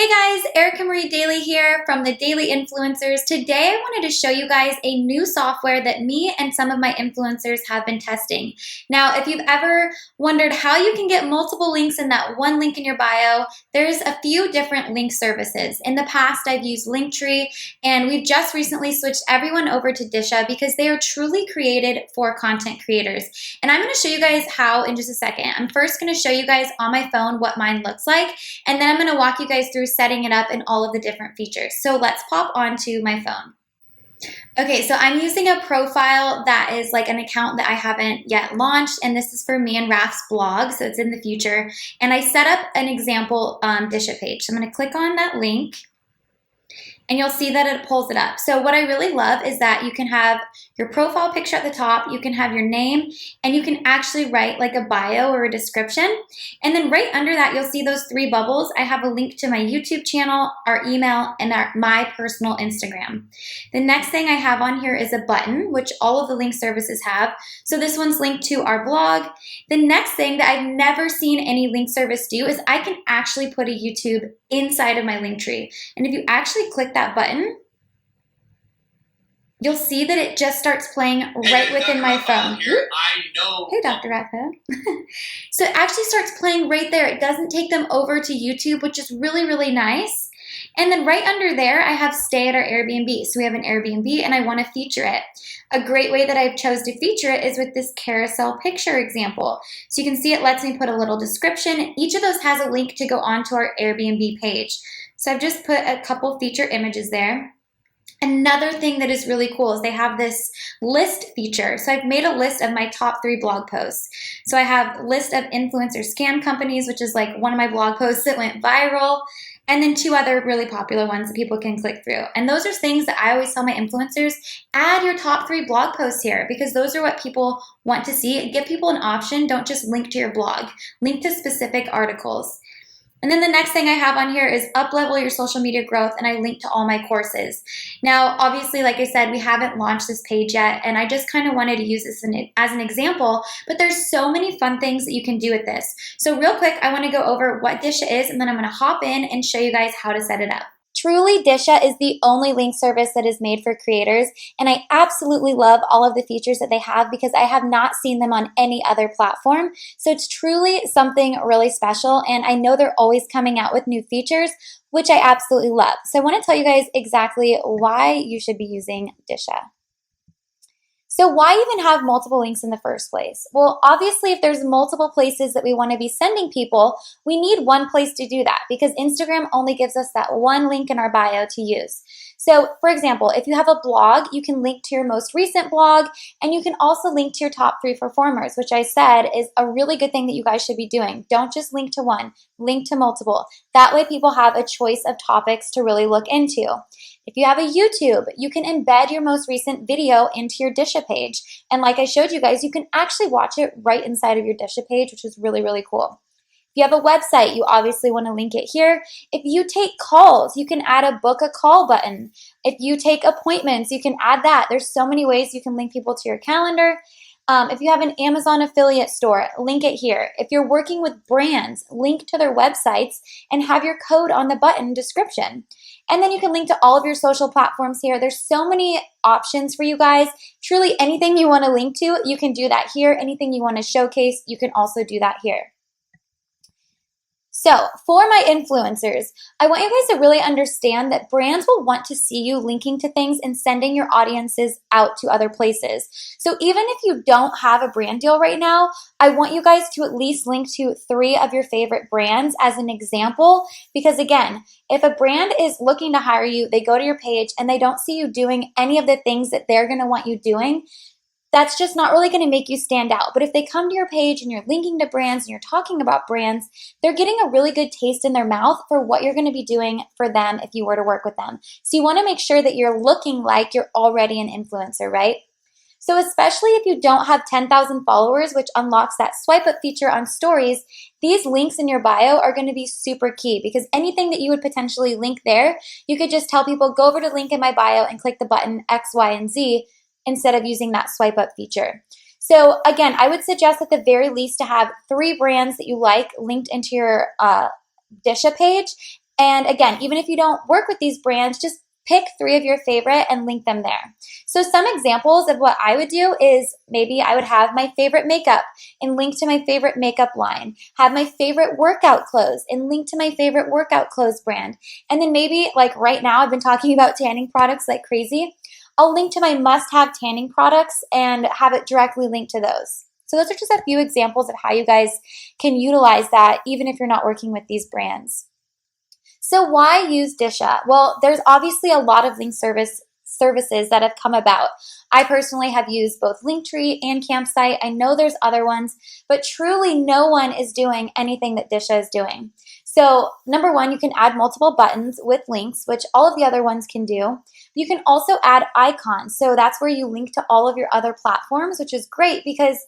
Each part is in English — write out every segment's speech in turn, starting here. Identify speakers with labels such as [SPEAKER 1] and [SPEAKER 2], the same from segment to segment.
[SPEAKER 1] Hey guys, 𝗧𝗵𝗺𝗫 here from the Daily Influencers. Today I wanted to show you guys a new software that me and some of my influencers have been testing. Now, if you've ever wondered how you can get multiple links in that one link in your bio, there's a few different link services. In the past, I've used Linktree, and we've just recently switched everyone over to Disha because they are truly created for content creators. And I'm going to show you guys how in just a second. I'm first going to show you guys on my phone what mine looks like, and then I'm going to walk you guys through setting it up and all of the different features. So let's pop onto my phone. Okay, so I'm using a profile that is like an account that I haven't yet launched, and this is for me and Raf's blog, so it's in the future. And I set up an example Disha page. So I'm going to click on that link, and you'll see that it pulls it up. So what I really love is that you can have your profile picture at the top, you can have your name, and you can actually write like a bio or a description. And then right under that, you'll see those three bubbles. I have a link to my YouTube channel, our email, and my personal Instagram. The next thing I have on here is a button, which all of the link services have. So this one's linked to our blog. The next thing that I've never seen any link service do is I can actually put a YouTube inside of my Linktree. And if you actually click that button, you'll see that it just starts playing right within my phone.
[SPEAKER 2] I know.
[SPEAKER 1] Hey, Dr. Ratko. So it actually starts playing right there. It doesn't take them over to YouTube, which is really, really nice. And then right under there, I have stay at our Airbnb. So we have an Airbnb and I want to feature it. A great way that I've chose to feature it is with this carousel picture example. So you can see it lets me put a little description. Each of those has a link to go onto our Airbnb page. So I've just put a couple feature images there. Another thing that is really cool is they have this list feature. So I've made a list of my top 3 blog posts. So I have a list of influencer scam companies, which is like one of my blog posts that went viral, and then 2 other really popular ones that people can click through. And those are things that I always tell my influencers, add your top 3 blog posts here because those are what people want to see. Give people an option. Don't just link to your blog. Link to specific articles. And then the next thing I have on here is up-level your social media growth, and I link to all my courses. Now, obviously, like I said, we haven't launched this page yet, and I just kind of wanted to use this as an example, but there's so many fun things that you can do with this. So real quick, I want to go over what Disha is, and then I'm going to hop in and show you guys how to set it up. Truly, Disha is the only link service that is made for creators, and I absolutely love all of the features that they have because I have not seen them on any other platform. So it's truly something really special, and I know they're always coming out with new features, which I absolutely love. So I want to tell you guys exactly why you should be using Disha. So why even have multiple links in the first place? Well, obviously, if there's multiple places that we want to be sending people, we need one place to do that because Instagram only gives us that one link in our bio to use. So for example, if you have a blog, you can link to your most recent blog, and you can also link to your top 3 performers, which I said is a really good thing that you guys should be doing. Don't just link to one, link to multiple. That way people have a choice of topics to really look into. If you have a YouTube, you can embed your most recent video into your Disha page. And like I showed you guys, you can actually watch it right inside of your Disha page, which is really, really cool. If you have a website, you obviously want to link it here. If you take calls, you can add a book a call button. If you take appointments, you can add that. There's so many ways you can link people to your calendar. If you have an Amazon affiliate store, link it here. If you're working with brands, link to their websites and have your code on the button description. And then you can link to all of your social platforms here. There's so many options for you guys. Truly anything you want to link to, you can do that here. Anything you want to showcase, you can also do that here. So for my influencers, I want you guys to really understand that brands will want to see you linking to things and sending your audiences out to other places. So even if you don't have a brand deal right now, I want you guys to at least link to 3 of your favorite brands as an example, because again, if a brand is looking to hire you, they go to your page and they don't see you doing any of the things that they're going to want you doing, that's just not really going to make you stand out. But if they come to your page and you're linking to brands and you're talking about brands, they're getting a really good taste in their mouth for what you're going to be doing for them if you were to work with them. So you want to make sure that you're looking like you're already an influencer, right? So especially if you don't have 10,000 followers, which unlocks that swipe up feature on stories, these links in your bio are going to be super key because anything that you would potentially link there, you could just tell people, go over to link in my bio and click the button X, Y, and Z instead of using that swipe up feature. So again, I would suggest at the very least to have 3 brands that you like linked into your Disha page And again, even if you don't work with these brands, just pick 3 of your favorite and link them there. So some examples of what I would do is maybe I would have my favorite makeup and link to my favorite makeup line, have my favorite workout clothes and link to my favorite workout clothes brand. And then maybe like right now I've been talking about tanning products like crazy. I'll link to my must-have tanning products and have it directly linked to those. So those are just a few examples of how you guys can utilize that even if you're not working with these brands. So why use Disha? Well, there's obviously a lot of link services that have come about. I personally have used both Linktree and Campsite. I know there's other ones, but truly no one is doing anything that Disha is doing. So number one, you can add multiple buttons with links, which all of the other ones can do. You can also add icons. So that's where you link to all of your other platforms, which is great because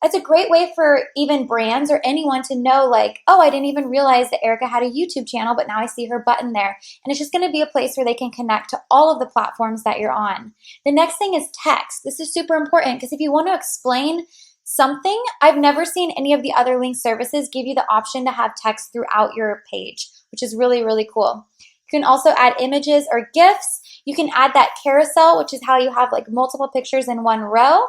[SPEAKER 1] it's a great way for even brands or anyone to know like, oh, I didn't even realize that Erica had a YouTube channel, but now I see her button there. And it's just going to be a place where they can connect to all of the platforms that you're on. The next thing is text. This is super important because if you want to explain something, I've never seen any of the other link services give you the option to have text throughout your page, which is really, really cool. You can also add images or GIFs. You can add that carousel, which is how you have like multiple pictures in one row.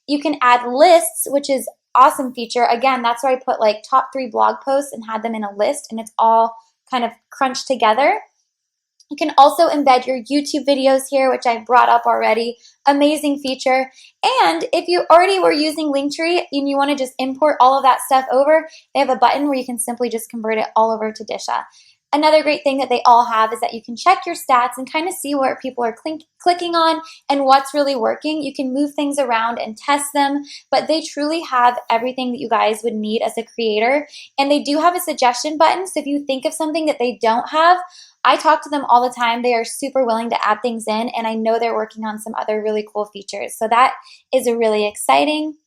[SPEAKER 1] You can add lists, which is awesome feature. Again, that's where I put like top 3 blog posts and had them in a list and it's all kind of crunched together. You can also embed your YouTube videos here, which I brought up already. Amazing feature. And if you already were using Linktree and you want to just import all of that stuff over, they have a button where you can simply just convert it all over to Disha. Another great thing that they all have is that you can check your stats and kind of see where people are clicking on and what's really working. You can move things around and test them, but they truly have everything that you guys would need as a creator. And they do have a suggestion button, so if you think of something that they don't have, I talk to them all the time. They are super willing to add things in, and I know they're working on some other really cool features. So that is really exciting.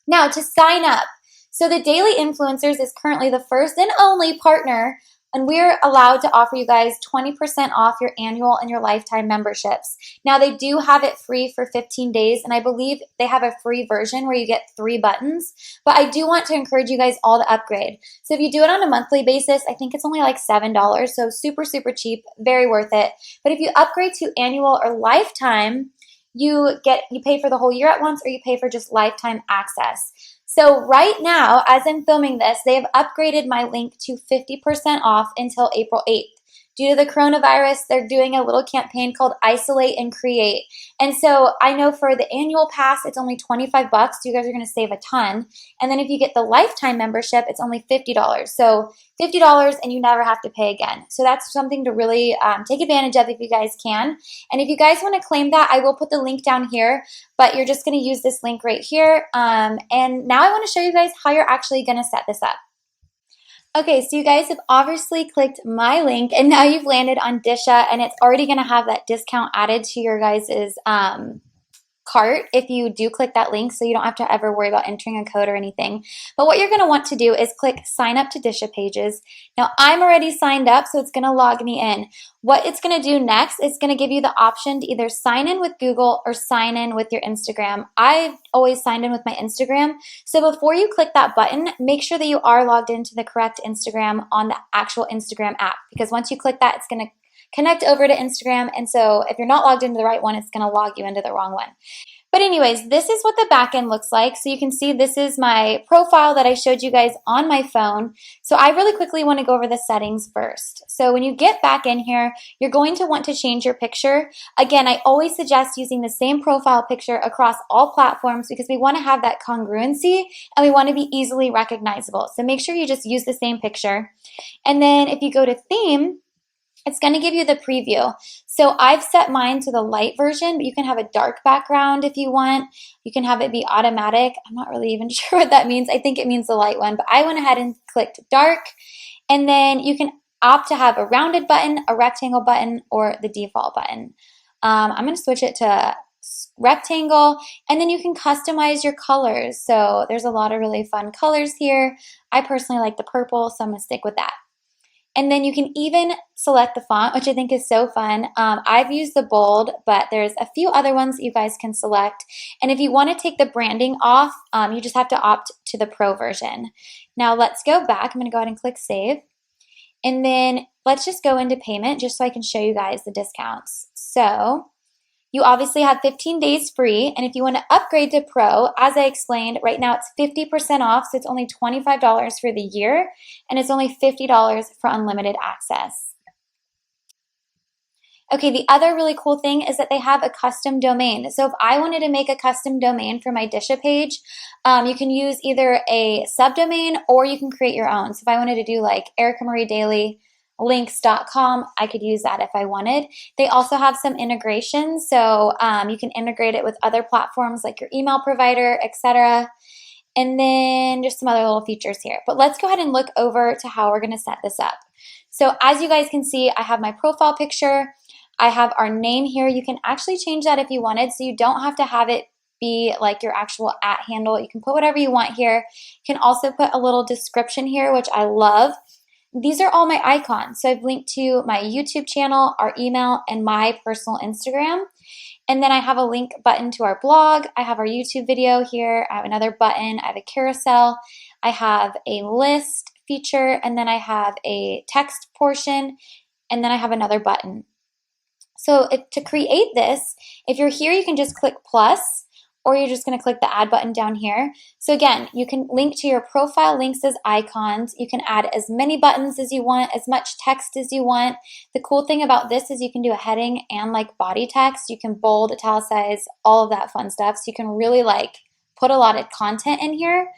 [SPEAKER 1] Now to sign up. So the Daily Influencers is currently the first and only partner, and we're allowed to offer you guys 20% off your annual and your lifetime memberships. Now, they do have it free for 15 days, and I believe they have a free version where you get 3 buttons, but I do want to encourage you guys all to upgrade. So if you do it on a monthly basis, I think it's only like $7, so super, super cheap, very worth it. But if you upgrade to annual or lifetime, you pay for the whole year at once, or you pay for just lifetime access. So right now, as I'm filming this, they have upgraded my link to 50% off until April 8th. Due to the coronavirus, they're doing a little campaign called Isolate and Create. And so I know for the annual pass, it's only $25, so you guys are going to save a ton. And then if you get the lifetime membership, it's only $50. So $50 and you never have to pay again. So that's something to really take advantage of if you guys can. And if you guys want to claim that, I will put the link down here, but you're just going to use this link right here. And now I want to show you guys how you're actually going to set this up. Okay, so you guys have obviously clicked my link and now you've landed on Disha, and it's already going to have that discount added to your guys' cart if you do click that link, so you don't have to ever worry about entering a code or anything. But what you're going to want to do is click sign up to Disha Pages. Now I'm already signed up, so it's going to log me in. What it's going to do next is going to give you the option to either sign in with Google or sign in with your Instagram. I've always signed in with my Instagram, so before you click that button, make sure that you are logged into the correct Instagram on the actual Instagram app, because once you click that, it's going to connect over to Instagram, and so if you're not logged into the right one, it's going to log you into the wrong one. But anyways, this is what the back end looks like. So you can see this is my profile that I showed you guys on my phone. So I really quickly want to go over the settings first. So when you get back in here, you're going to want to change your picture. Again, I always suggest using the same profile picture across all platforms because we want to have that congruency and we want to be easily recognizable. So make sure you just use the same picture. And then if you go to theme, it's going to give you the preview. So I've set mine to the light version, but you can have a dark background if you want. You can have it be automatic. I'm not really even sure what that means. I think it means the light one, but I went ahead and clicked dark. And then you can opt to have a rounded button, a rectangle button, or the default button. I'm going to switch it to rectangle, and then you can customize your colors. So there's a lot of really fun colors here. I personally like the purple, so I'm going to stick with that. And then you can even select the font, which I think is so fun. I've used the bold, but there's a few other ones that you guys can select. And if you want to take the branding off, you just have to opt to the pro version. Now let's go back. I'm going to go ahead and click save. And then let's just go into payment just so I can show you guys the discounts. So you obviously have 15 days free, and if you want to upgrade to Pro, as I explained, right now it's 50% off, so it's only $25 for the year, and it's only $50 for unlimited access. Okay, the other really cool thing is that they have a custom domain. So if I wanted to make a custom domain for my Disha page, you can use either a subdomain or you can create your own. So if I wanted to do like 𝗵𝗺_links.com, I could use that if I wanted. They also have some integrations, so you can integrate it with other platforms like your email provider, etc. And then just some other little features here. But let's go ahead and look over to how we're going to set this up. So as you guys can see, I have my profile picture. I have our name here. You can actually change that if you wanted, so you don't have to have it be like your actual @ handle. You can put whatever you want here. You can also put a little description here, which I love. These are all my icons. So I've linked to my YouTube channel, our email, and my personal Instagram. And then I have a link button to our blog. I have our YouTube video here. I have another button. I have a carousel. I have a list feature, and then I have a text portion, and then I have another button. So to create this, if you're here, you can just click plus, or you're just going to click the add button down here. So again, you can link to your profile links as icons. You can add as many buttons as you want, as much text as you want. The cool thing about this is you can do a heading and like body text. You can bold, italicize, all of that fun stuff. So you can really like put a lot of content in here.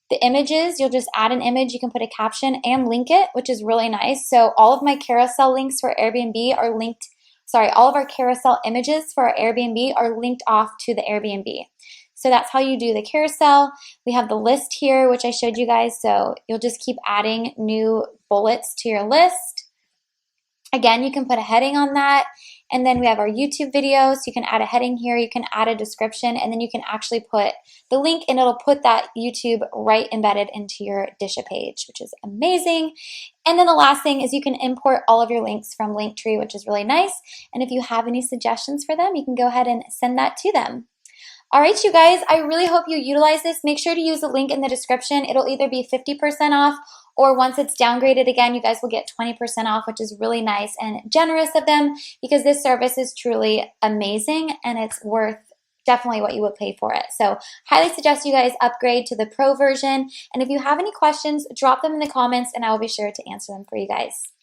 [SPEAKER 1] The images, you'll just add an image, you can put a caption and link it, which is really nice. So all of my carousel links for Airbnb are linked, all of our carousel images for our Airbnb are linked off to the Airbnb. So that's how you do the carousel. We have the list here, which I showed you guys. So you'll just keep adding new bullets to your list. Again, you can put a heading on that. And then we have our YouTube video, so you can add a heading here, you can add a description, and then you can actually put the link and it'll put that YouTube right embedded into your Disha page, which is amazing. And then the last thing is you can import all of your links from Linktree, which is really nice. And if you have any suggestions for them, you can go ahead and send that to them. All right, you guys, I really hope you utilize this. Make sure to use the link in the description. It'll either be 50% off, or once it's downgraded again, you guys will get 20% off, which is really nice and generous of them, because this service is truly amazing and it's worth definitely what you would pay for it. So highly suggest you guys upgrade to the Pro version. And if you have any questions, drop them in the comments and I will be sure to answer them for you guys.